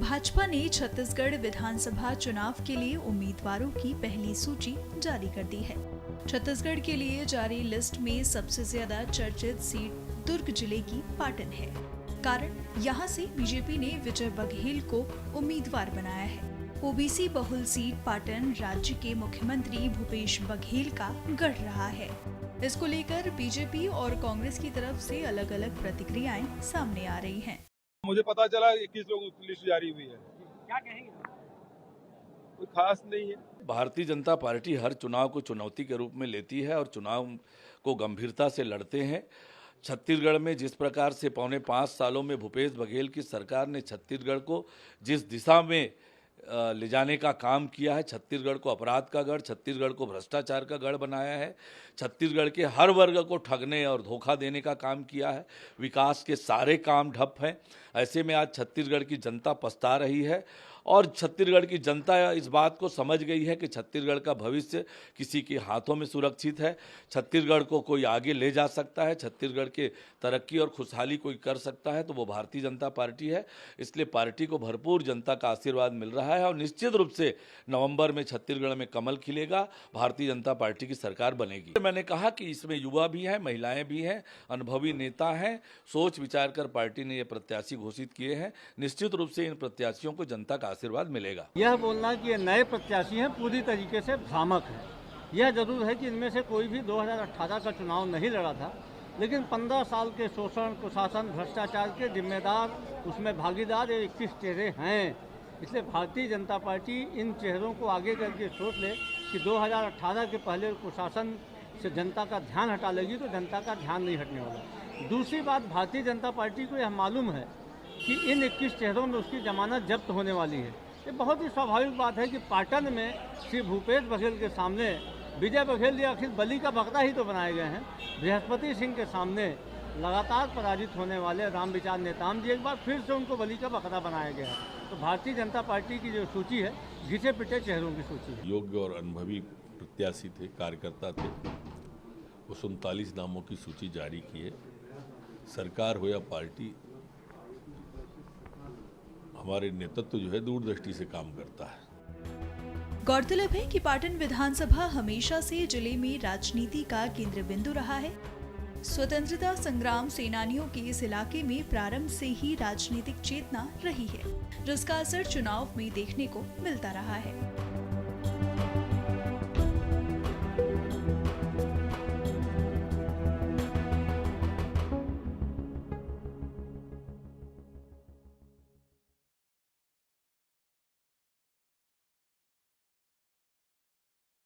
भाजपा ने छत्तीसगढ़ विधानसभा चुनाव के लिए उम्मीदवारों की पहली सूची जारी कर दी है। छत्तीसगढ़ के लिए जारी लिस्ट में सबसे ज्यादा चर्चित सीट दुर्ग जिले की पाटन है। कारण यहां से बीजेपी ने विजय बघेल को उम्मीदवार बनाया है। ओबीसी बहुल सीट पाटन राज्य के मुख्यमंत्री भूपेश बघेल का गढ़ रहा है। इसको लेकर बीजेपी और कांग्रेस की तरफ से अलग अलग प्रतिक्रियाएं सामने आ रही हैं। मुझे पता चला 21 लोगों की लिस्ट जारी हुई है। क्या कहेंगे? कोई खास नहीं है। भारतीय जनता पार्टी हर चुनाव को चुनौती के रूप में लेती है और चुनाव को गंभीरता से लड़ते हैं। छत्तीसगढ़ में जिस प्रकार से पौने 5 सालों में भूपेश बघेल की सरकार ने छत्तीसगढ़ को जिस दिशा में ले जाने का काम किया है, छत्तीसगढ़ को अपराध का गढ़, छत्तीसगढ़ को भ्रष्टाचार का गढ़ बनाया है, छत्तीसगढ़ के हर वर्ग को ठगने और धोखा देने का काम किया है, विकास के सारे काम ठप हैं। ऐसे में आज छत्तीसगढ़ की जनता पछता रही है और छत्तीसगढ़ की जनता इस बात को समझ गई है कि छत्तीसगढ़ का भविष्य किसी के हाथों में सुरक्षित है। छत्तीसगढ़ को कोई आगे ले जा सकता है, छत्तीसगढ़ के तरक्की और खुशहाली कोई कर सकता है तो वो भारतीय जनता पार्टी है। इसलिए पार्टी को भरपूर जनता का आशीर्वाद मिल रहा है और निश्चित रूप से नवंबर में छत्तीसगढ़ में कमल खिलेगा, भारतीय जनता पार्टी की सरकार बनेगी। मैंने कहा कि इसमें युवा भी हैं, महिलाएं भी हैं, अनुभवी नेता हैं। सोच विचार कर पार्टी ने ये प्रत्याशी घोषित किए हैं। निश्चित रूप से इन प्रत्याशियों को जनता का आशीर्वाद मिलेगा। यह बोलना कि ये नए प्रत्याशी हैं पूरी तरीके से भ्रामक है। यह जरूर है कि इनमें से कोई भी 2018 का चुनाव नहीं लड़ा था, लेकिन 15 साल के शोषण, कुशासन, भ्रष्टाचार के जिम्मेदार, उसमें भागीदार 21 चेहरे हैं। इसलिए भारतीय जनता पार्टी इन चेहरों को आगे करके सोच ले कि 2018 के पहले कुशासन से जनता का ध्यान हटा लेगी तो जनता का ध्यान नहीं हटने वाला। दूसरी बात, भारतीय जनता पार्टी को यह मालूम है कि इन 21 चेहरों में उसकी जमानत जब्त होने वाली है। ये बहुत ही स्वाभाविक बात है कि पाटन में श्री भूपेश बघेल के सामने विजय बघेल जी आखिर बलि का बकरा ही तो बनाए गए हैं। बृहस्पति सिंह के सामने लगातार पराजित होने वाले रामविचार नेताम जी एक बार फिर से उनको बलि का बकरा बनाया गया है। तो भारतीय जनता पार्टी की जो सूची है घिसे पिटे चेहरों की सूची है। योग्य और अनुभवी प्रत्याशी थे, कार्यकर्ता थे, वो 39 नामों की सूची जारी की है। सरकार हो या पार्टी, हमारे नेतृत्व जो है दूरदृष्टि से काम करता है। गौरतलब है कि पाटन विधानसभा हमेशा से जिले में राजनीति का केंद्र बिंदु रहा है। स्वतंत्रता संग्राम सेनानियों के इस इलाके में प्रारंभ से ही राजनीतिक चेतना रही है, जिसका असर चुनाव में देखने को मिलता रहा है।